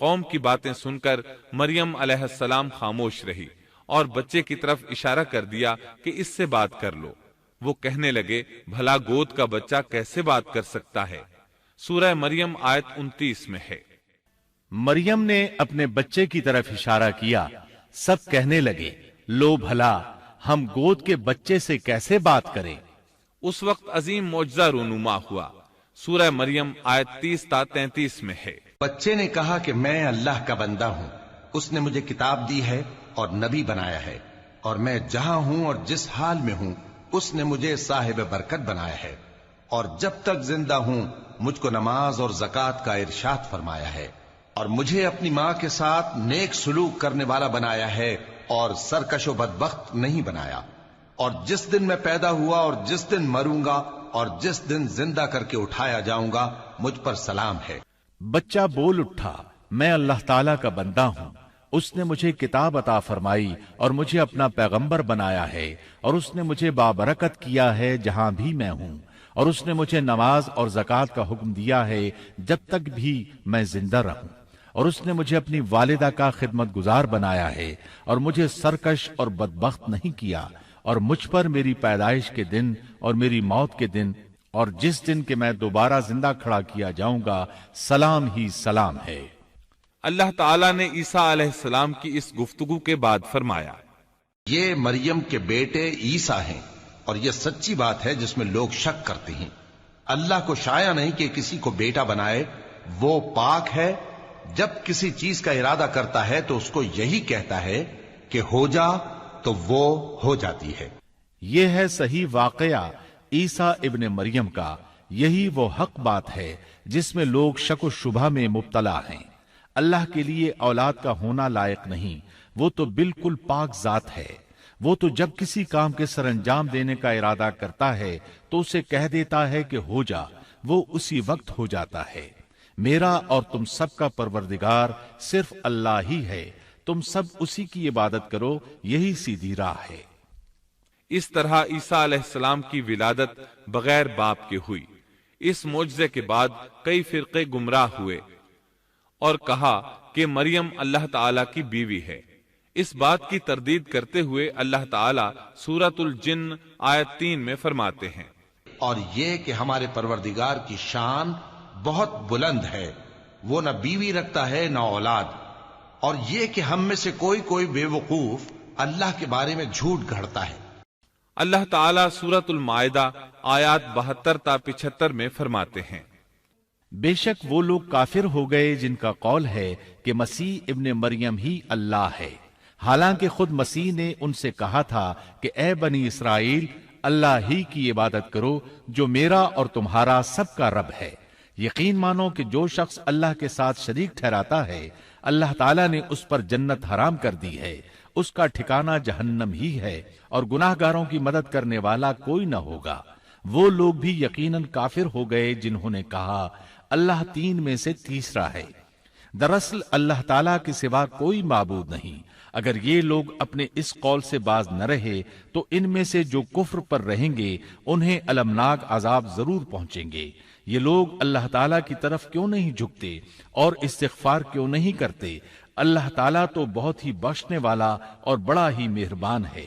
قوم کی باتیں سن کر مریم علیہ السلام خاموش رہی اور بچے کی طرف اشارہ کر دیا کہ اس سے بات کر لو۔ وہ کہنے لگے، بھلا گود کا بچہ کیسے بات کر سکتا ہے؟ سورہ مریم آیت 29 میں ہے۔ مریم نے اپنے بچے کی طرف اشارہ کیا، سب کہنے لگے، لو بھلا ہم گود کے بچے سے کیسے بات کریں؟ اس وقت عظیم معجزہ رونما ہوا۔ سورہ مریم آیت 30 تا 33 میں ہے۔ بچے نے کہا کہ میں اللہ کا بندہ ہوں، اس نے مجھے کتاب دی ہے اور نبی بنایا ہے، اور میں جہاں ہوں اور جس حال میں ہوں اس نے مجھے صاحب برکت بنایا ہے، اور جب تک زندہ ہوں مجھ کو نماز اور زکوٰۃ کا ارشاد فرمایا ہے، اور مجھے اپنی ماں کے ساتھ نیک سلوک کرنے والا بنایا ہے اور سرکش و بدبخت نہیں بنایا، اور جس دن میں پیدا ہوا اور جس دن مروں گا اور جس دن زندہ کر کے اٹھایا جاؤں گا مجھ پر سلام ہے۔ بچہ بول اٹھا، میں اللہ تعالیٰ کا بندہ ہوں، اس نے مجھے کتاب عطا فرمائی اور مجھے اپنا پیغمبر بنایا ہے، اور اس نے مجھے بابرکت کیا ہے جہاں بھی میں ہوں، اور اس نے مجھے نماز اور زکوٰۃ کا حکم دیا ہے جب تک بھی میں زندہ رہوں، اور اس نے مجھے اپنی والدہ کا خدمت گزار بنایا ہے اور مجھے سرکش اور بدبخت نہیں کیا، اور مجھ پر میری پیدائش کے دن اور میری موت کے دن اور جس دن کہ میں دوبارہ زندہ کھڑا کیا جاؤں گا سلام ہی سلام ہے۔ اللہ تعالیٰ نے عیسیٰ علیہ السلام کی اس گفتگو کے بعد فرمایا، یہ مریم کے بیٹے عیسیٰ ہیں، اور یہ سچی بات ہے جس میں لوگ شک کرتے ہیں۔ اللہ کو شایع نہیں کہ کسی کو بیٹا بنائے، وہ پاک ہے، جب کسی چیز کا ارادہ کرتا ہے تو اس کو یہی کہتا ہے کہ ہو جا، تو وہ ہو جاتی ہے۔ یہ ہے صحیح واقعہ عیسیٰ ابن مریم کا، یہی وہ حق بات ہے جس میں لوگ شک و شبہ میں مبتلا ہیں۔ اللہ کے لیے اولاد کا ہونا لائق نہیں، وہ تو بالکل پاک ذات ہے۔ وہ تو جب کسی کام کے سر انجام دینے کا ارادہ کرتا ہے تو اسے کہہ دیتا ہے کہ ہو جا، وہ اسی وقت ہو جاتا ہے۔ میرا اور تم سب کا پروردگار صرف اللہ ہی ہے، تم سب اسی کی عبادت کرو، یہی سیدھی راہ ہے۔ اس طرح عیسیٰ علیہ السلام کی ولادت بغیر باپ کے ہوئی۔ اس معجزے کے بعد کئی فرقے گمراہ ہوئے اور کہا کہ مریم اللہ تعالیٰ کی بیوی ہے۔ اس بات کی تردید کرتے ہوئے اللہ تعالیٰ سورۃ الجن آیت 3 میں فرماتے ہیں، اور یہ کہ ہمارے پروردگار کی شان بہت بلند ہے، وہ نہ بیوی رکھتا ہے نہ اولاد، اور یہ کہ ہم میں سے کوئی بے وقوف اللہ کے بارے میں جھوٹ گھڑتا ہے۔ اللہ تعالیٰ سورۃ المائدہ آیات 72 تا 75 میں فرماتے ہیں، بے شک وہ لوگ کافر ہو گئے جن کا قول ہے کہ مسیح ابن مریم ہی اللہ ہے، حالانکہ خود مسیح نے ان سے کہا تھا کہ اے بنی اسرائیل، اللہ ہی کی عبادت کرو جو میرا اور تمہارا سب کا رب ہے۔ یقین مانو کہ جو شخص اللہ کے ساتھ شریک ٹھہراتا ہے، اللہ تعالیٰ نے اس پر جنت حرام کر دی ہے، اس کا ٹھکانہ جہنم ہی ہے، اور گناہ گاروں کی مدد کرنے والا کوئی نہ ہوگا۔ وہ لوگ بھی یقیناً کافر ہو گئے جنہوں نے کہا اللہ تین میں سے تیسرا ہے۔ دراصل اللہ تعالیٰ کے سوا کوئی معبود نہیں۔ اگر یہ لوگ اپنے اس قول سے باز نہ رہے تو ان میں سے جو کفر پر رہیں گے انہیں المناک عذاب ضرور پہنچیں گے۔ یہ لوگ اللہ تعالیٰ کی طرف کیوں نہیں جھکتے اور استغفار کیوں نہیں کرتے؟ اللہ تعالیٰ تو بہت ہی بخشنے والا اور بڑا ہی مہربان ہے۔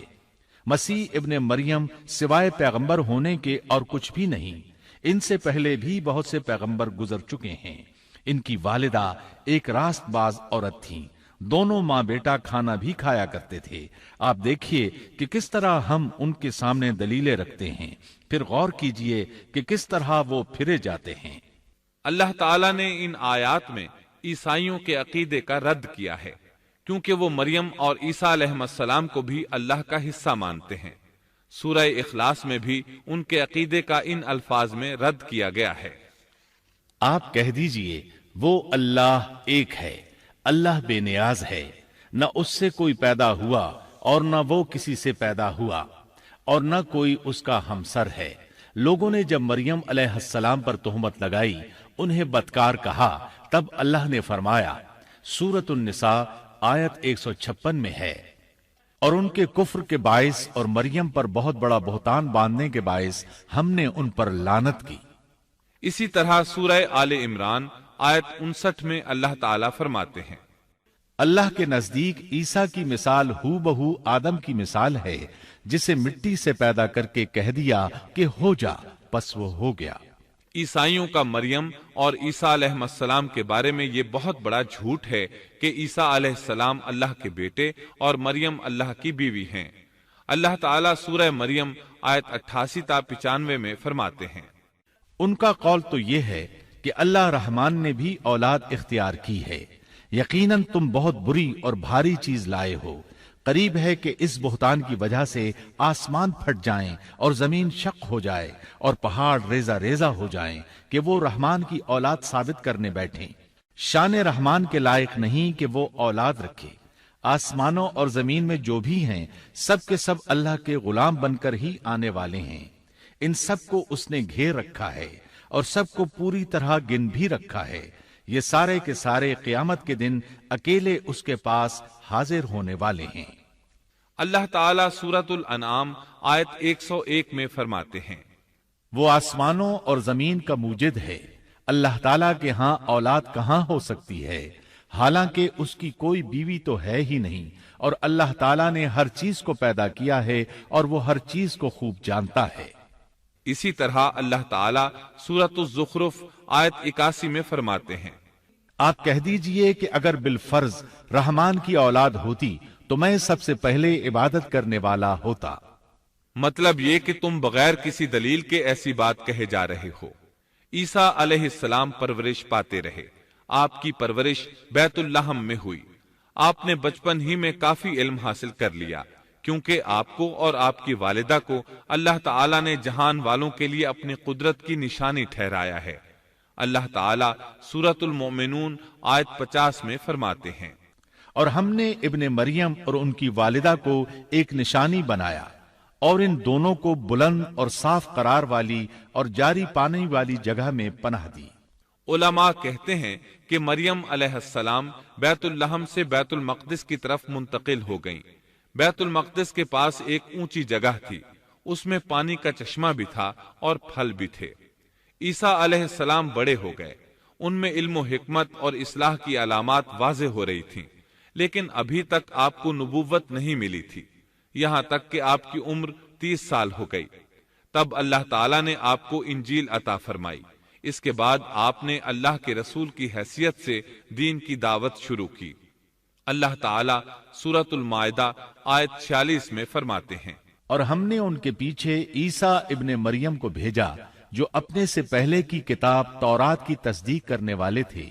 مسیح ابن مریم سوائے پیغمبر ہونے کے اور کچھ بھی نہیں۔ ان سے پہلے بھی بہت سے پیغمبر گزر چکے ہیں۔ ان کی والدہ ایک راست باز عورت تھیں، دونوں ماں بیٹا کھانا بھی کھایا کرتے تھے۔ آپ دیکھیے کہ کس طرح ہم ان کے سامنے دلیلیں رکھتے ہیں، پھر غور کیجئے کہ کس طرح وہ پھرے جاتے ہیں۔ اللہ تعالیٰ نے ان آیات میں عیسائیوں کے عقیدے کا رد کیا ہے، کیونکہ وہ مریم اور عیسیٰ علیہ السلام کو بھی اللہ کا حصہ مانتے ہیں۔ سورہ اخلاص میں بھی ان کے عقیدے کا ان الفاظ میں رد کیا گیا ہے۔ آپ کہہ دیجئے وہ اللہ ایک ہے، اللہ بے نیاز ہے، نہ اس سے کوئی پیدا ہوا اور نہ وہ کسی سے پیدا ہوا، اور نہ کوئی اس کا ہمسر ہے۔ لوگوں نے جب مریم علیہ السلام پر تہمت لگائی، انہیں بدکار کہا، تب اللہ نے فرمایا، سورۃ النساء آیت 156 میں ہے، اور ان کے کفر کے باعث اور مریم پر بہت بڑا بہتان باندھنے کے باعث ہم نے ان پر لعنت کی۔ اسی طرح سورہ آل عمران آیت 59 میں اللہ تعالیٰ فرماتے ہیں، اللہ کے نزدیک عیسیٰ کی مثال ہو بہو آدم کی مثال ہے، جسے مٹی سے پیدا کر کے کہہ دیا کہ ہو جا، پس وہ ہو گیا۔ عیسائیوں کا مریم اور عیسیٰ علیہ السلام کے بارے میں یہ بہت بڑا جھوٹ ہے کہ عیسیٰ علیہ السلام اللہ کے بیٹے اور مریم اللہ کی بیوی ہیں۔ اللہ تعالیٰ سورہ مریم آیت 88 تا 95 میں فرماتے ہیں، ان کا قول تو یہ ہے کہ اللہ رحمان نے بھی اولاد اختیار کی ہے، یقیناً تم بہت بری اور بھاری چیز لائے ہو، قریب ہے کہ اس بہتان کی وجہ سے آسمان پھٹ جائیں اور زمین شق ہو جائے اور پہاڑ ریزہ ریزہ ہو جائیں کہ وہ رحمان کی اولاد ثابت کرنے بیٹھیں۔ شان رحمان کے لائق نہیں کہ وہ اولاد رکھے۔ آسمانوں اور زمین میں جو بھی ہیں سب کے سب اللہ کے غلام بن کر ہی آنے والے ہیں۔ ان سب کو اس نے گھیر رکھا ہے اور سب کو پوری طرح گن بھی رکھا ہے۔ یہ سارے کے سارے قیامت کے دن اکیلے اس کے پاس حاضر ہونے والے ہیں۔ اللہ تعالیٰ سورۃ الانعام آیت 101 میں فرماتے ہیں، وہ آسمانوں اور زمین کا موجد ہے، اللہ تعالیٰ کے ہاں اولاد کہاں ہو سکتی ہے، حالانکہ اس کی کوئی بیوی تو ہے ہی نہیں، اور اللہ تعالیٰ نے ہر چیز کو پیدا کیا ہے اور وہ ہر چیز کو خوب جانتا ہے۔ اسی طرح اللہ تعالیٰ سورۃ الزخرف آیت 81 میں فرماتے ہیں، آپ کہہ دیجئے کہ اگر بالفرض رحمان کی اولاد ہوتی تو میں سب سے پہلے عبادت کرنے والا ہوتا۔ مطلب یہ کہ تم بغیر کسی دلیل کے ایسی بات کہے جا رہے ہو۔ عیسیٰ علیہ السلام پرورش پاتے رہے، آپ کی پرورش بیت اللحم میں ہوئی، آپ نے بچپن ہی میں کافی علم حاصل کر لیا، کیونکہ آپ کو اور آپ کی والدہ کو اللہ تعالیٰ نے جہان والوں کے لیے اپنی قدرت کی نشانی ٹھہرایا ہے۔ اللہ تعالیٰ سورۃ المؤمنون آیت 50 میں فرماتے ہیں، اور ہم نے ابن مریم اور ان کی والدہ کو ایک نشانی بنایا اور ان دونوں کو بلند اور صاف قرار والی اور جاری پانی والی جگہ میں پناہ دی۔ علماء کہتے ہیں کہ مریم علیہ السلام بیت اللحم سے بیت المقدس کی طرف منتقل ہو گئیں۔ بیت المقدس کے پاس ایک اونچی جگہ تھی، اس میں پانی کا چشمہ بھی تھا اور پھل بھی تھے۔ عیسیٰ علیہ السلام بڑے ہو گئے، ان میں علم و حکمت اور اصلاح کی علامات واضح ہو رہی تھیں، لیکن ابھی تک آپ کو نبوت نہیں ملی تھی، یہاں تک کہ آپ کی عمر 30 سال ہو گئی۔ تب اللہ تعالیٰ نے آپ کو انجیل عطا فرمائی۔ اس کے بعد آپ نے اللہ کے رسول کی حیثیت سے دین کی دعوت شروع کی۔ اللہ تعالیٰ سورۃ المائدہ آیت 46 میں فرماتے ہیں، اور ہم نے ان کے پیچھے عیسیٰ ابن مریم کو بھیجا جو اپنے سے پہلے کی کتاب تورات کی تصدیق کرنے والے تھے،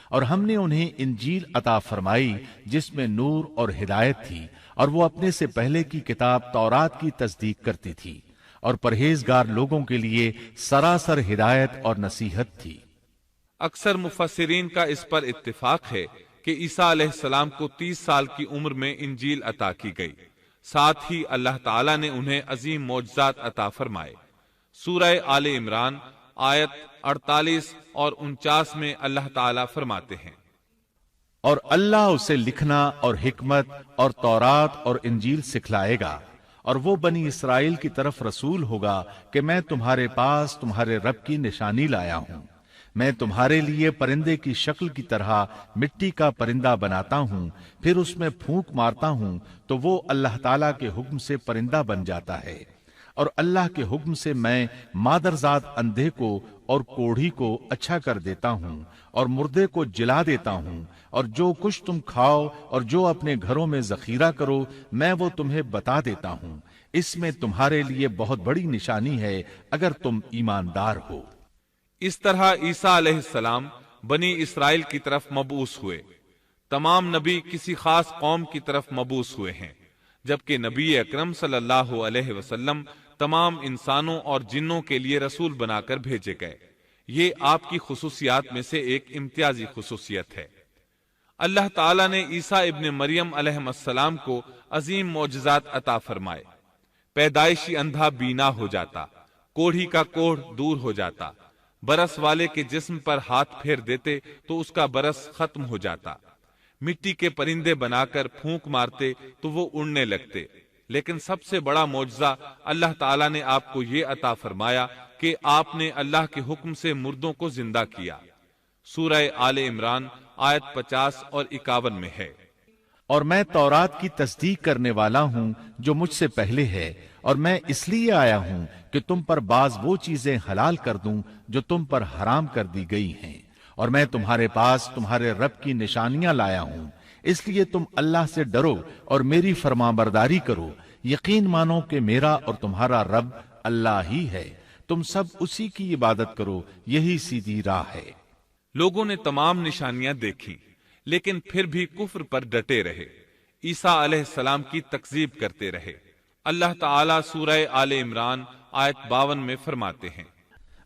اور ہم نے انہیں انجیل عطا فرمائی جس میں نور اور ہدایت تھی، اور وہ اپنے سے پہلے کی کتاب تورات کی تصدیق کرتی تھی اور پرہیزگار لوگوں کے لیے سراسر ہدایت اور نصیحت تھی۔ اکثر مفسرین کا اس پر اتفاق ہے کہ عیسیٰ علیہ السلام کو 30 سال کی عمر میں انجیل عطا کی گئی، ساتھ ہی اللہ تعالیٰ نے انہیں عظیم معجزات عطا فرمائے۔ سورہ آل عمران آیت 48 اور 49 میں اللہ تعالیٰ فرماتے ہیں، اور اللہ اسے لکھنا اور حکمت اور تورات اور انجیل سکھلائے گا، اور وہ بنی اسرائیل کی طرف رسول ہوگا کہ میں تمہارے پاس تمہارے رب کی نشانی لایا ہوں۔ میں تمہارے لیے پرندے کی شکل کی طرح مٹی کا پرندہ بناتا ہوں، پھر اس میں پھونک مارتا ہوں تو وہ اللہ تعالیٰ کے حکم سے پرندہ بن جاتا ہے، اور اللہ کے حکم سے میں مادرزاد اندھے کو اور کوڑھی کو اچھا کر دیتا ہوں، اور مردے کو جلا دیتا ہوں، اور جو کچھ تم کھاؤ اور جو اپنے گھروں میں ذخیرہ کرو میں وہ تمہیں بتا دیتا ہوں۔ اس میں تمہارے لیے بہت بڑی نشانی ہے اگر تم ایماندار ہو۔ اس طرح عیسیٰ علیہ السلام بنی اسرائیل کی طرف مبعوث ہوئے۔ تمام نبی کسی خاص قوم کی طرف مبعوث ہوئے ہیں، جبکہ نبی اکرم صلی اللہ علیہ وسلم تمام انسانوں اور جنوں کے لیے رسول بنا کر بھیجے گئے۔ یہ آپ کی خصوصیات میں سے ایک امتیازی خصوصیت ہے۔ اللہ تعالیٰ نے عیسیٰ ابن مریم علیہ السلام کو عظیم معجزات عطا فرمائے۔ پیدائشی اندھا بینا ہو جاتا، کوڑھی کا کوڑھ دور ہو جاتا، برس والے کے جسم پر ہاتھ پھیر دیتے تو اس کا برس ختم ہو جاتا، مٹی کے پرندے بنا کر پھونک مارتے تو وہ اڑنے لگتے۔ لیکن سب سے بڑا معجزہ اللہ تعالیٰ نے آپ کو یہ عطا فرمایا کہ آپ نے اللہ کے حکم سے مردوں کو زندہ کیا۔ سورہ آل عمران آیت 50 اور 51 میں ہے۔ اور میں تورات کی تصدیق کرنے والا ہوں جو مجھ سے پہلے ہے، اور میں اس لیے آیا ہوں کہ تم پر بعض وہ چیزیں حلال کر دوں جو تم پر حرام کر دی گئی ہیں، اور میں تمہارے پاس تمہارے رب کی نشانیاں لایا ہوں، اس لیے تم اللہ سے ڈرو اور میری فرمانبرداری کرو، یقین مانو کہ میرا اور تمہارا رب اللہ ہی ہے، تم سب اسی کی عبادت کرو، یہی سیدھی راہ ہے۔ لوگوں نے تمام نشانیاں دیکھی لیکن پھر بھی کفر پر ڈٹے رہے، عیسیٰ علیہ السلام کی تکذیب کرتے رہے۔ اللہ تعالیٰ سورہ آل عمران آیت 52 میں فرماتے ہیں،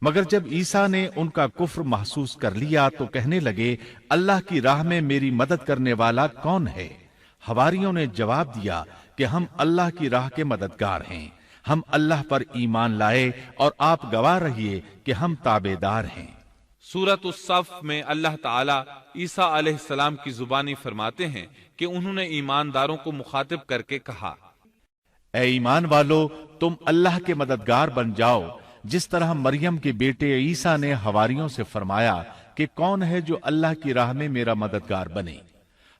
مگر جب عیسیٰ نے ان کا کفر محسوس کر لیا تو کہنے لگے، اللہ کی راہ میں میری مدد کرنے والا کون ہے؟ حواریوں نے جواب دیا کہ ہم اللہ کی راہ کے مددگار ہیں، ہم اللہ پر ایمان لائے اور آپ گواہ رہیے کہ ہم تابعدار ہیں۔ سورۃ الصف میں اللہ تعالیٰ عیسیٰ علیہ السلام کی زبانی فرماتے ہیں کہ انہوں نے ایمانداروں کو مخاطب کر کے کہا، اے ایمان والو، تم اللہ کے مددگار بن جاؤ، جس طرح مریم کے بیٹے عیسیٰ نے حواریوں سے فرمایا کہ کون ہے جو اللہ کی راہ میں میرا مددگار بنے؟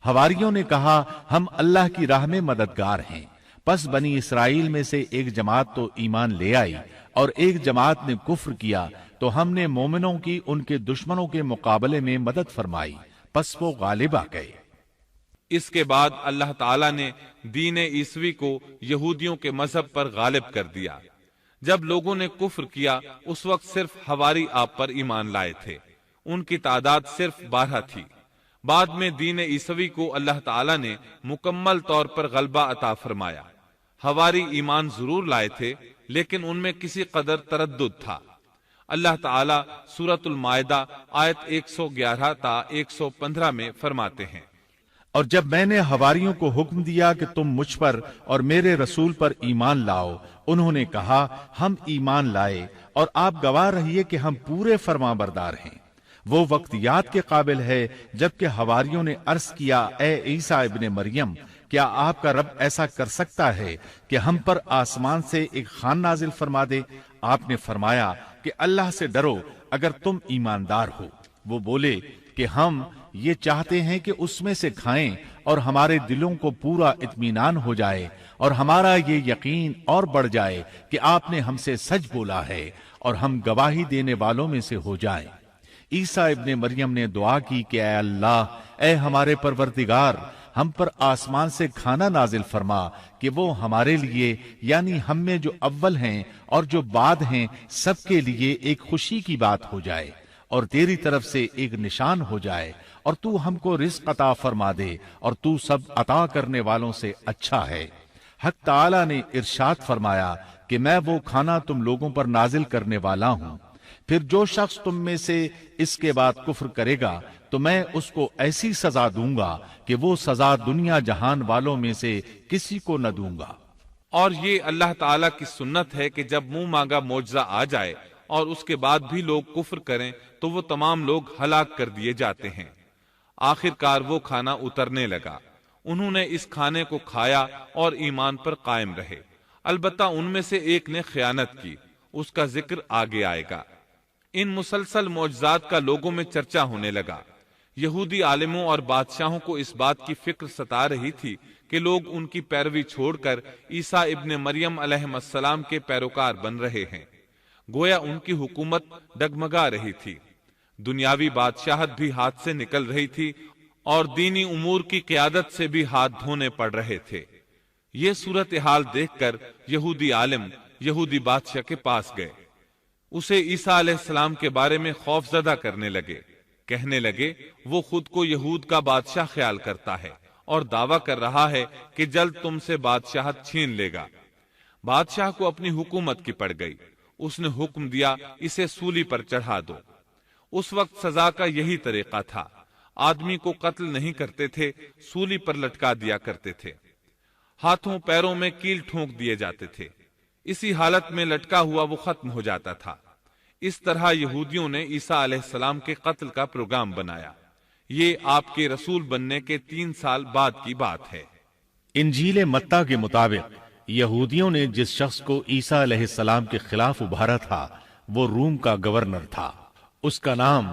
حواریوں نے کہا، ہم اللہ کی راہ میں مددگار ہیں۔ پس بنی اسرائیل میں سے ایک جماعت تو ایمان لے آئی اور ایک جماعت نے کفر کیا، تو ہم نے مومنوں کی ان کے دشمنوں کے مقابلے میں مدد فرمائی، پس وہ غالب آ گئے۔ اس کے بعد اللہ تعالیٰ نے دین عیسوی کو یہودیوں کے مذہب پر غالب کر دیا۔ جب لوگوں نے کفر کیا اس وقت صرف حواری آپ پر ایمان لائے تھے، ان کی تعداد صرف 12 تھی۔ بعد میں دین عیسوی کو اللہ تعالیٰ نے مکمل طور پر غلبہ عطا فرمایا۔ حواری ایمان ضرور لائے تھے لیکن ان میں کسی قدر تردد تھا۔ اللہ تعالیٰ سورۃ المائدہ آیت 111 تا 115 میں فرماتے ہیں، اور جب میں نے حواریوں کو حکم دیا کہ تم مجھ پر اور میرے رسول پر ایمان لاؤ، انہوں نے کہا، ہم ایمان لائے اور آپ گواہ رہیے کہ ہم پورے فرمانبردار ہیں۔ وہ وقت یاد کے قابل ہے جبکہ حواریوں نے عرض کیا، اے عیسیٰ ابن مریم، کیا آپ کا رب ایسا کر سکتا ہے کہ ہم پر آسمان سے ایک خوان نازل فرما دے؟ آپ نے فرمایا کہ اللہ سے ڈرو اگر تم ایماندار ہو۔ وہ بولے کہ ہم یہ چاہتے ہیں کہ اس میں سے کھائیں اور ہمارے دلوں کو پورا اطمینان ہو جائے اور ہمارا یہ یقین اور بڑھ جائے کہ آپ نے ہم سے سچ بولا ہے اور ہم گواہی دینے والوں میں سے ہو جائیں۔ عیسیٰ ابن مریم نے دعا کی کہ اے اللہ، اے ہمارے پروردگار، ہم پر آسمان سے کھانا نازل فرما کہ وہ ہمارے لیے، یعنی ہم میں جو اول ہیں اور جو بعد ہیں، سب کے لیے ایک خوشی کی بات ہو جائے اور تیری طرف سے ایک نشان ہو جائے، اور تو ہم کو رزق عطا فرما دے، اور تو سب عطا کرنے والوں سے اچھا ہے۔ حق تعالی نے ارشاد فرمایا کہ میں وہ کھانا تم لوگوں پر نازل کرنے والا ہوں، پھر جو شخص تم میں سے اس کے بعد کفر کرے گا تو میں اس کو ایسی سزا دوں گا کہ وہ سزا دنیا جہان والوں میں سے کسی کو نہ دوں گا۔ اور یہ اللہ تعالیٰ کی سنت ہے کہ جب منہ مانگا معجزہ آ جائے اور اس کے بعد بھی لوگ کفر کریں تو وہ تمام لوگ ہلاک کر دیے جاتے ہیں۔ آخر کار وہ کھانا اترنے لگا، انہوں نے اس کھانے کو کھایا اور ایمان پر قائم رہے، البتہ ان میں سے ایک نے خیانت کی، اس کا ذکر آگے آئے گا۔ ان مسلسل معجزات کا لوگوں میں چرچا ہونے لگا۔ یہودی عالموں اور بادشاہوں کو اس بات کی فکر ستا رہی تھی کہ لوگ ان کی پیروی چھوڑ کر عیسیٰ ابن مریم علیہ السلام کے پیروکار بن رہے ہیں، گویا ان کی حکومت ڈگمگا رہی تھی، دنیاوی بادشاہت بھی ہاتھ سے نکل رہی تھی اور دینی امور کی قیادت سے بھی ہاتھ دھونے پڑ رہے تھے۔ یہ صورتحال دیکھ کر یہودی عالم یہودی بادشاہ کے پاس گئے، اسے عیسیٰ علیہ السلام کے بارے میں خوف زدہ کرنے لگے، کہنے لگے وہ خود کو یہود کا بادشاہ خیال کرتا ہے اور دعویٰ کر رہا ہے کہ جلد تم سے بادشاہت چھین لے گا۔ بادشاہ کو اپنی حکومت کی پڑ گئی، اس نے حکم دیا اسے سولی پر چڑھا دو۔ اس وقت سزا کا یہی طریقہ تھا، آدمی کو قتل نہیں کرتے تھے، سولی پر لٹکا دیا کرتے تھے، ہاتھوں پیروں میں کیل ٹھونک دیے جاتے تھے، اسی حالت میں لٹکا ہوا وہ ختم ہو جاتا تھا۔ اس طرح یہودیوں نے عیسیٰ علیہ السلام کے قتل کا پروگرام بنایا۔ یہ آپ کے رسول بننے کے 3 سال بعد کی بات ہے۔ انجیل متی کے مطابق یہودیوں نے جس شخص کو عیسیٰ علیہ السلام کے خلاف ابھارا تھا وہ روم کا گورنر تھا، اس کا نام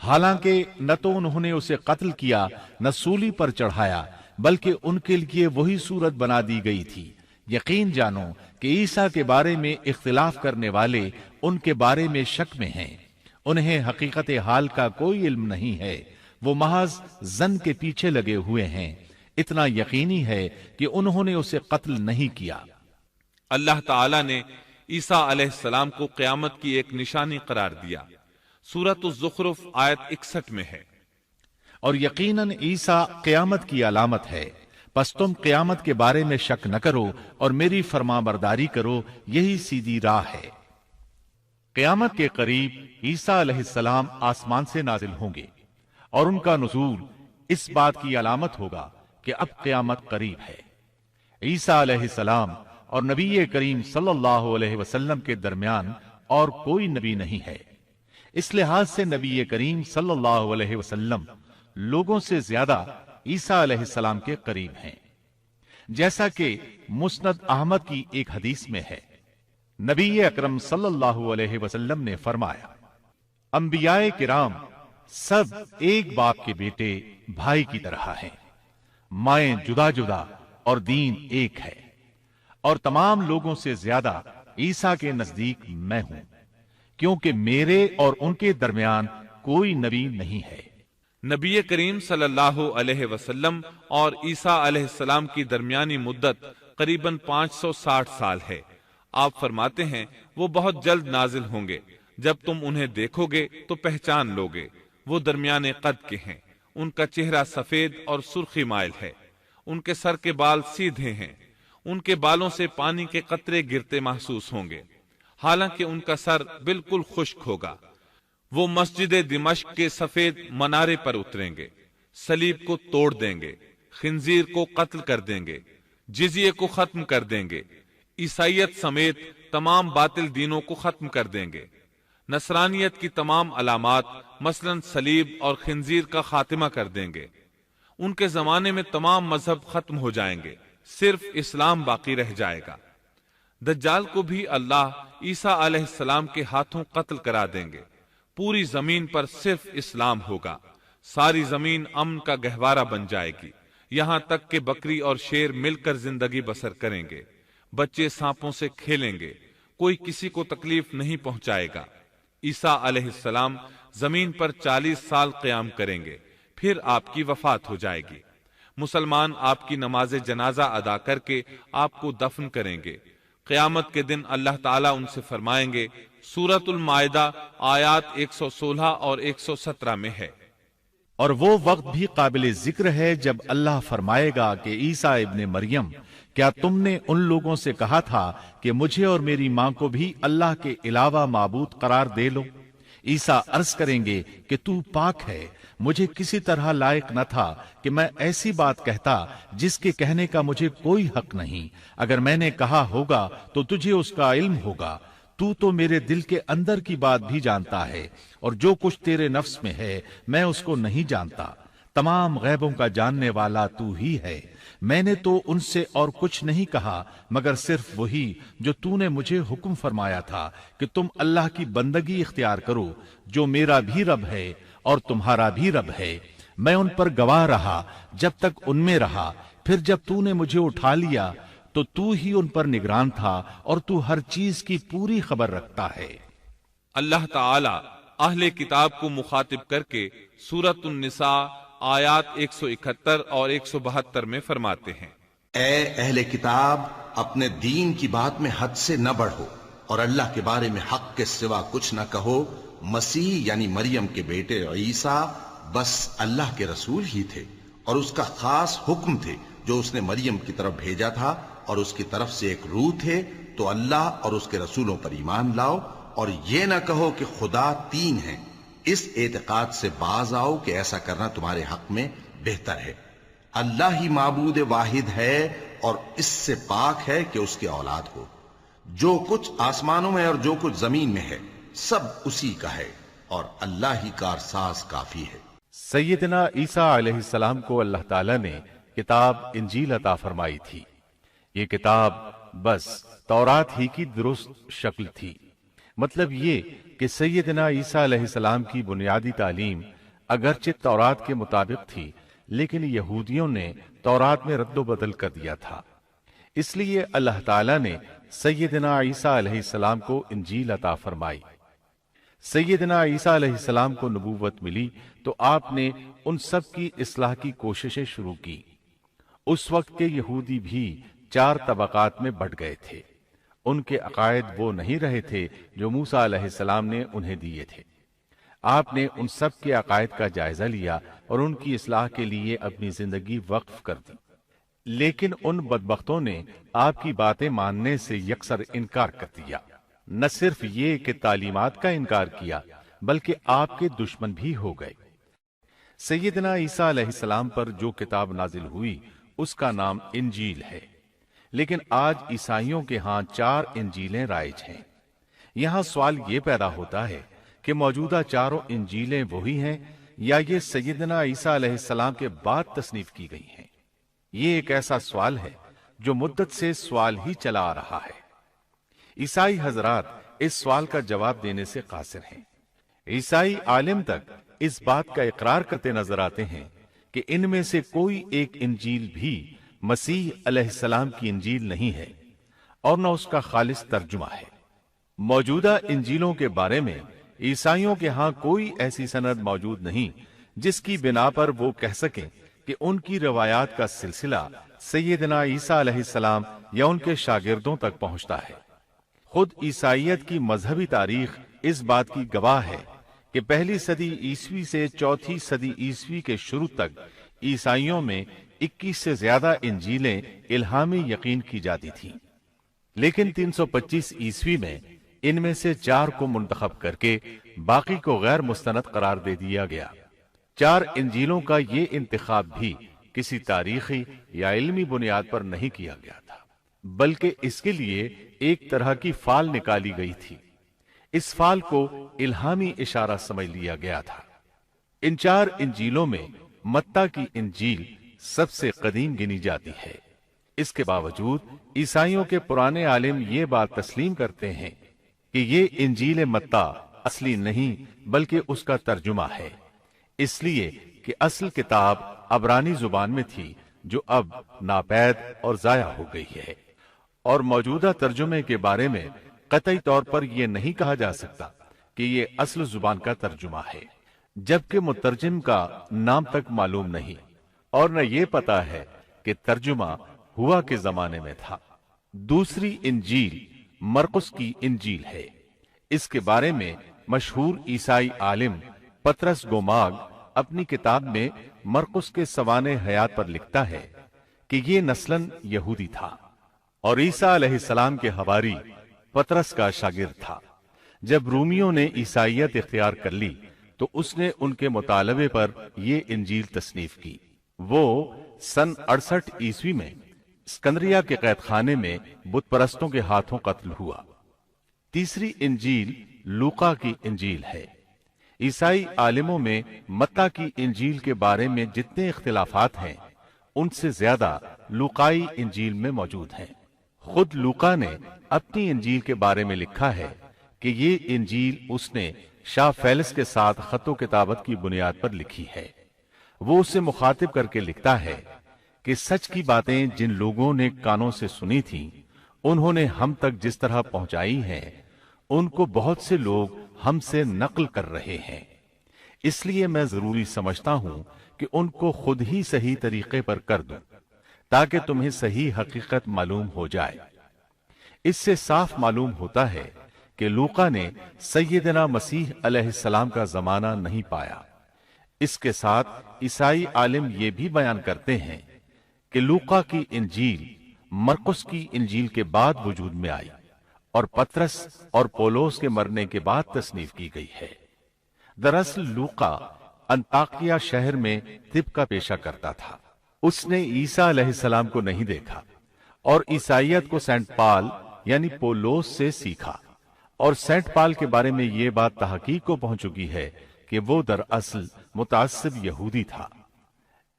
حالانکہ نہ تو انہوں نے اسے قتل کیا نہ سولی پر چڑھایا، بلکہ ان کے لیے وہی صورت بنا دی گئی تھی۔ یقین جانو کہ عیسیٰ کے بارے میں اختلاف کرنے والے ان کے بارے میں شک میں ہیں، انہیں حقیقت حال کا کوئی علم نہیں ہے، وہ محض ظن کے پیچھے لگے ہوئے ہیں۔ اتنا یقینی ہے کہ انہوں نے اسے قتل نہیں کیا۔ اللہ تعالی نے عیسیٰ علیہ السلام کو قیامت کی ایک نشانی قرار دیا۔ سورۃ الزخرف آیت 61 میں ہے، اور یقیناً عیسیٰ قیامت کی علامت ہے، پس تم قیامت کے بارے میں شک نہ کرو اور میری فرما برداری کرو، یہی سیدھی راہ ہے۔ قیامت کے قریب عیسیٰ علیہ السلام آسمان سے نازل ہوں گے، اور ان کا نزول اس بات کی علامت ہوگا کہ اب قیامت قریب ہے۔ عیسیٰ علیہ السلام اور نبی کریم صلی اللہ علیہ وسلم کے درمیان اور کوئی نبی نہیں ہے، اس لحاظ سے نبی کریم صلی اللہ علیہ وسلم لوگوں سے زیادہ عیسیٰ علیہ السلام کے قریب ہیں، جیسا کہ مسند احمد کی ایک حدیث میں ہے۔ نبی اکرم صلی اللہ علیہ وسلم نے فرمایا، انبیاء کرام سب ایک باپ کے بیٹے بھائی کی طرح ہیں، مائیں جدا جدا اور دین ایک ہے، اور تمام لوگوں سے زیادہ عیسیٰ کے نزدیک میں ہوں، کیونکہ میرے اور ان کے درمیان کوئی نبی نہیں ہے۔ نبی کریم صلی اللہ علیہ وسلم اور عیسیٰ علیہ السلام کی درمیانی مدت قریباً 560 سال ہے۔ آپ فرماتے ہیں وہ بہت جلد نازل ہوں گے، جب تم انہیں دیکھو گے تو پہچان لوگے، وہ درمیانے قد کے ہیں، ان کا چہرہ سفید اور سرخی مائل ہے، ان کے سر کے بال سیدھے ہیں، ان کے بالوں سے پانی کے قطرے گرتے محسوس ہوں گے، حالانکہ ان کا سر بالکل خشک ہوگا۔ وہ مسجد دمشق کے سفید منارے پر اتریں گے، صلیب کو توڑ دیں گے، خنزیر کو قتل کر دیں گے، جزیے کو ختم کر دیں گے، عیسائیت سمیت تمام باطل دینوں کو ختم کر دیں گے، نصرانیت کی تمام علامات مثلا صلیب اور خنزیر کا خاتمہ کر دیں گے۔ ان کے زمانے میں تمام مذہب ختم ہو جائیں گے، صرف اسلام باقی رہ جائے گا۔ دجال کو بھی اللہ عیسیٰ علیہ السلام کے ہاتھوں قتل کرا دیں گے، پوری زمین پر صرف اسلام ہوگا، ساری زمین امن کا گہوارہ بن جائے گی، یہاں تک کہ بکری اور شیر مل کر زندگی بسر کریں گے، بچے سانپوں سے کھیلیں گے، کوئی کسی کو تکلیف نہیں پہنچائے گا۔ عیسیٰ علیہ السلام زمین پر 40 سال قیام کریں گے، پھر آپ کی وفات ہو جائے گی۔ مسلمان آپ کی نماز جنازہ ادا کر کے آپ کو دفن کریں گے۔ قیامت کے دن اللہ تعالیٰ ان سے فرمائیں گے، سورۃ المائدہ آیات 116 اور 117 میں ہے، اور وہ وقت بھی قابل ذکر ہے جب اللہ فرمائے گا کہ عیسیٰ ابن مریم، کیا تم نے ان لوگوں سے کہا تھا کہ مجھے اور میری ماں کو بھی اللہ کے علاوہ معبود قرار دے لو؟ عیسیٰ عرض کریں گے کہ تو پاک ہے، مجھے کسی طرح لائق نہ تھا کہ میں ایسی بات کہتا جس کے کہنے کا مجھے کوئی حق نہیں، اگر میں نے کہا ہوگا تو تجھے اس کا علم ہوگا، تو میرے دل کے اندر کی بات بھی جانتا ہے، اور جو کچھ تیرے نفس میں ہے میں اس کو نہیں جانتا، تمام غیبوں کا جاننے والا تو ہی ہے، میں نے تو ان سے اور کچھ نہیں کہا مگر صرف وہی جو تو نے مجھے حکم فرمایا تھا کہ تم اللہ کی بندگی اختیار کرو، جو میرا بھی رب ہے اور تمہارا بھی رب ہے۔ میں ان پر گواہ رہا جب تک ان میں رہا، پھر جب تو نے مجھے اٹھا لیا تو ہی ان پر نگران تھا، اور تو ہر چیز کی پوری خبر رکھتا ہے۔ اللہ تعالی اہل کتاب کو مخاطب کر کے سورۃ النساء آیات 171 اور 172 میں فرماتے ہیں، اے اہل کتاب، اپنے دین کی بات میں حد سے نہ بڑھو، اور اللہ کے بارے میں حق کے سوا کچھ نہ کہو۔ مسیح یعنی مریم کے بیٹے عیسیٰ بس اللہ کے رسول ہی تھے، اور اس کا خاص حکم تھے جو اس نے مریم کی طرف بھیجا تھا، اور اس کی طرف سے ایک روح تھے، تو اللہ اور اس کے رسولوں پر ایمان لاؤ، اور یہ نہ کہو کہ خدا تین ہیں، اس اعتقاد سے باز آؤ کہ ایسا کرنا تمہارے حق میں بہتر ہے۔ اللہ ہی معبود واحد ہے، اور اس سے پاک ہے کہ اس کی اولاد ہو۔ جو کچھ آسمانوں میں اور جو کچھ زمین میں ہے سب اسی کا ہے، اور اللہ ہی کارساز کافی ہے۔ سیدنا عیسیٰ علیہ السلام کو اللہ تعالیٰ نے کتاب انجیل عطا فرمائی تھی۔ یہ کتاب بس تورات ہی کی درست شکل تھی، مطلب یہ کہ سیدنا عیسیٰ علیہ السلام کی بنیادی تعلیم اگرچہ تورات کے مطابق تھی، لیکن یہودیوں نے تورات میں رد و بدل کر دیا تھا۔ اس لیے اللہ تعالیٰ نے سیدنا عیسیٰ علیہ السلام کو انجیل عطا فرمائی۔ سیدنا عیسیٰ علیہ السلام کو نبوت ملی تو آپ نے ان سب کی اصلاح کی کوششیں شروع کی۔ اس وقت کے یہودی بھی 4 طبقات میں بٹ گئے تھے۔ ان کے عقائد وہ نہیں رہے تھے جو موسیٰ علیہ السلام نے انہیں دیے تھے۔ آپ نے ان سب کے عقائد کا جائزہ لیا اور ان کی اصلاح کے لیے اپنی زندگی وقف کر دی، لیکن ان بدبختوں نے آپ کی باتیں ماننے سے یکسر انکار کر دیا۔ نہ صرف یہ کہ تعلیمات کا انکار کیا، بلکہ آپ کے دشمن بھی ہو گئے۔ سیدنا عیسیٰ علیہ السلام پر جو کتاب نازل ہوئی اس کا نام انجیل ہے، لیکن آج عیسائیوں کے ہاں 4 انجیلیں رائج ہیں۔ یہاں سوال یہ پیدا ہوتا ہے کہ موجودہ 4 انجیلیں وہی ہیں یا یہ سیدنا عیسیٰ علیہ السلام کے بعد تصنیف کی گئی ہیں؟ یہ ایک ایسا سوال ہے جو مدت سے سوال ہی چلا آ رہا ہے۔ عیسائی حضرات اس سوال کا جواب دینے سے قاصر ہیں۔ عیسائی عالم تک اس بات کا اقرار کرتے نظر آتے ہیں کہ ان میں سے کوئی ایک انجیل بھی مسیح علیہ السلام کی انجیل نہیں ہے اور نہ اس کا خالص ترجمہ ہے۔ موجودہ انجیلوں کے بارے میں عیسائیوں کے ہاں کوئی ایسی سند موجود نہیں جس کی بنا پر وہ کہہ سکیں کہ ان کی روایات کا سلسلہ سیدنا عیسیٰ علیہ السلام یا ان کے شاگردوں تک پہنچتا ہے۔ خود عیسائیت کی مذہبی تاریخ اس بات کی گواہ ہے کہ پہلی صدی عیسوی سے چوتھی صدی عیسوی کے شروع تک عیسائیوں میں 21 سے زیادہ انجیلیں الہامی یقین کی جاتی تھیں، لیکن 325 عیسوی میں ان میں سے 4 کو منتخب کر کے باقی کو غیر مستند قرار دے دیا گیا۔ 4 انجیلوں کا یہ انتخاب بھی کسی تاریخی یا علمی بنیاد پر نہیں کیا گیا تھا، بلکہ اس کے لیے ایک طرح کی فال نکالی گئی تھی۔ اس فال کو الہامی اشارہ سمجھ لیا گیا تھا۔ ان 4 انجیلوں میں متی کی انجیل سب سے قدیم گنی جاتی ہے۔ اس کے باوجود عیسائیوں کے پرانے عالم یہ بات تسلیم کرتے ہیں کہ یہ انجیل متی اصلی نہیں بلکہ اس کا ترجمہ ہے، اس لیے کہ اصل کتاب عبرانی زبان میں تھی جو اب ناپید اور ضائع ہو گئی ہے، اور موجودہ ترجمے کے بارے میں قطعی طور پر یہ نہیں کہا جا سکتا کہ یہ اصل زبان کا ترجمہ ہے، جبکہ مترجم کا نام تک معلوم نہیں، اور نہ یہ پتا ہے کہ ترجمہ ہوا کے زمانے میں تھا۔ دوسری انجیل مرقس کی انجیل ہے۔ اس کے بارے میں مشہور عیسائی عالم پطرس گوماگ اپنی کتاب میں مرقس کے سوانح حیات پر لکھتا ہے کہ یہ نسلاً یہودی تھا اور عیسیٰ علیہ السلام کے حواری پطرس کا شاگرد تھا۔ جب رومیوں نے عیسائیت اختیار کر لی تو اس نے ان کے مطالبے پر یہ انجیل تصنیف کی۔ وہ سن 68 عیسوی میں اسکندریہ کے قید خانے میں بت پرستوں کے ہاتھوں قتل ہوا۔ تیسری انجیل لوقا کی انجیل ہے۔ عیسائی عالموں میں متی کی انجیل کے بارے میں جتنے اختلافات ہیں ان سے زیادہ لوقائی انجیل میں موجود ہیں۔ خود لوقا نے اپنی انجیل کے بارے میں لکھا ہے کہ یہ انجیل اس نے شاہ فیلس کے ساتھ خط و کتابت کی بنیاد پر لکھی ہے۔ وہ اسے مخاطب کر کے لکھتا ہے کہ سچ کی باتیں جن لوگوں نے کانوں سے سنی تھیں انہوں نے ہم تک جس طرح پہنچائی ہیں ان کو بہت سے لوگ ہم سے نقل کر رہے ہیں، اس لیے میں ضروری سمجھتا ہوں کہ ان کو خود ہی صحیح طریقے پر کر دوں تاکہ تمہیں صحیح حقیقت معلوم ہو جائے۔ اس سے صاف معلوم ہوتا ہے کہ لوقا نے سیدنا مسیح علیہ السلام کا زمانہ نہیں پایا۔ اس کے ساتھ عیسائی عالم یہ بھی بیان کرتے ہیں کہ لوقا کی انجیل مرقس کی انجیل کے بعد وجود میں آئی اور پطرس اور پولس کے مرنے کے بعد تصنیف کی گئی ہے۔ دراصل لوقا انطاکیہ شہر میں طب کا پیشہ کرتا تھا۔ اس نے عیسیٰ علیہ السلام کو نہیں دیکھا اور عیسائیت کو سینٹ پال یعنی پولس سے سیکھا، اور سینٹ پال کے بارے میں یہ بات تحقیق کو پہنچ چکی ہے کہ وہ دراصل متعصب یہودی تھا۔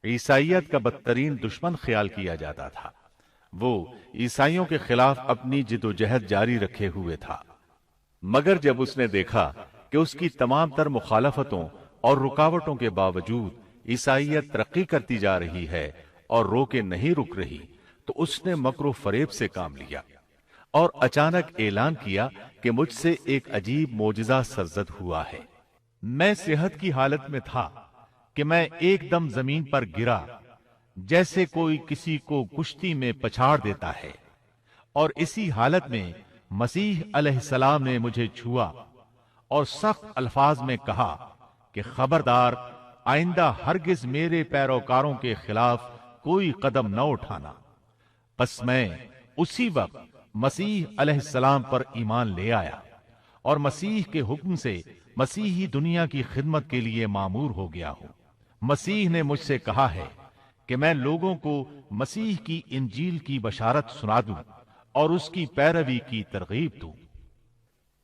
عیسائیت کا بدترین دشمن خیال کیا جاتا تھا۔ وہ عیسائیوں کے خلاف اپنی جد و جہد جاری رکھے ہوئے تھا۔ مگر جب اس نے دیکھا کہ اس کی تمام تر مخالفتوں اور رکاوٹوں کے باوجود عیسائیت ترقی کرتی جا رہی ہے اور روکے نہیں رک رہی، تو اس نے مکر و فریب سے کام لیا اور اچانک اعلان کیا کہ مجھ سے ایک عجیب معجزہ سرزد ہوا ہے۔ میں صحت کی حالت میں تھا کہ میں ایک دم زمین پر گرا جیسے کوئی کسی کو کشتی میں پچھاڑ دیتا ہے، اور اسی حالت میں مسیح علیہ السلام نے مجھے چھوا اور سخت الفاظ میں کہا کہ خبردار، آئندہ ہرگز میرے پیروکاروں کے خلاف کوئی قدم نہ اٹھانا۔ پس میں اسی وقت مسیح علیہ السلام پر ایمان لے آیا اور مسیح کے حکم سے مسیحی دنیا کی خدمت کے لیے مامور ہو گیا ہوں۔ مسیح نے مجھ سے کہا ہے کہ میں لوگوں کو مسیح کی انجیل کی بشارت سنا دوں اور اس کی پیروی کی ترغیب دوں۔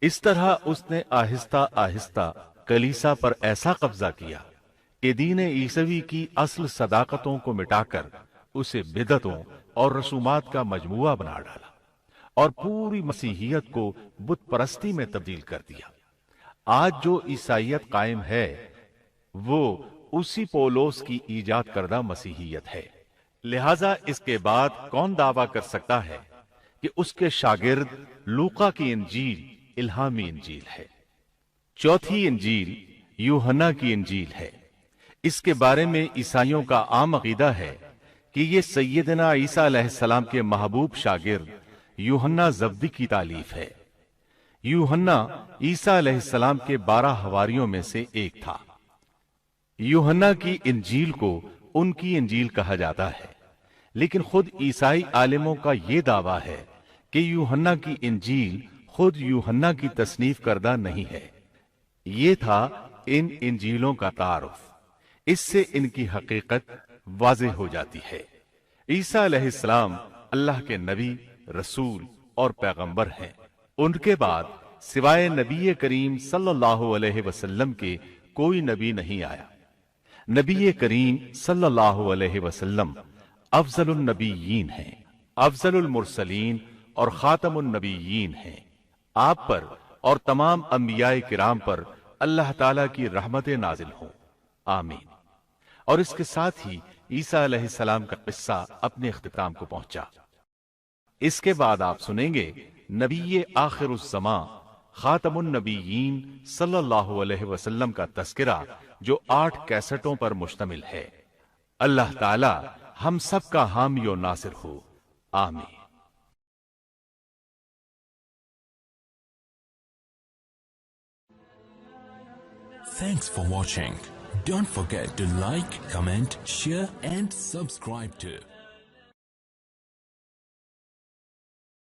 اس طرح اس نے آہستہ آہستہ کلیسا پر ایسا قبضہ کیا کہ دین عیسوی کی اصل صداقتوں کو مٹا کر اسے بدعتوں اور رسومات کا مجموعہ بنا ڈالا اور پوری مسیحیت کو بت پرستی میں تبدیل کر دیا۔ آج جو عیسائیت قائم ہے وہ اسی پولس کی ایجاد کردہ مسیحیت ہے۔ لہذا اس کے بعد کون دعویٰ کر سکتا ہے کہ اس کے شاگرد لوقا کی انجیل الہامی انجیل ہے؟ چوتھی انجیل یوحنا کی انجیل ہے۔ اس کے بارے میں عیسائیوں کا عام عقیدہ ہے کہ یہ سیدنا عیسیٰ علیہ السلام کے محبوب شاگرد یوحنا زبدی کی تالیف ہے۔ یوحنا عیسیٰ علیہ السلام کے 12 حواریوں میں سے ایک تھا۔ یوحنا کی انجیل کو ان کی انجیل کہا جاتا ہے، لیکن خود عیسائی عالموں کا یہ دعویٰ ہے کہ یوحنا کی انجیل خود یوحنا کی تصنیف کردہ نہیں ہے۔ یہ تھا ان انجیلوں کا تعارف۔ اس سے ان کی حقیقت واضح ہو جاتی ہے۔ عیسیٰ علیہ السلام اللہ کے نبی، رسول اور پیغمبر ہیں۔ ان کے بعد سوائے نبی کریم صلی اللہ علیہ وسلم کے کوئی نبی نہیں آیا۔ نبی کریم صلی اللہ علیہ وسلم افضل النبیین ہیں، افضل المرسلین اور خاتم النبیین ہیں۔ آپ پر اور تمام انبیاء کرام پر اللہ تعالی کی رحمت نازل ہوں، آمین۔ اور اس کے ساتھ ہی عیسیٰ علیہ السلام کا قصہ اپنے اختتام کو پہنچا۔ اس کے بعد آپ سنیں گے نبی آخر الزمان خاتم النبیین صلی اللہ علیہ وسلم کا تذکرہ، جو 8 کیسٹوں پر مشتمل ہے۔ اللہ تعالی ہم سب کا حامی و ناصر ہو، آمین۔ Thanks for watching. Don't forget to like, comment, share and subscribe to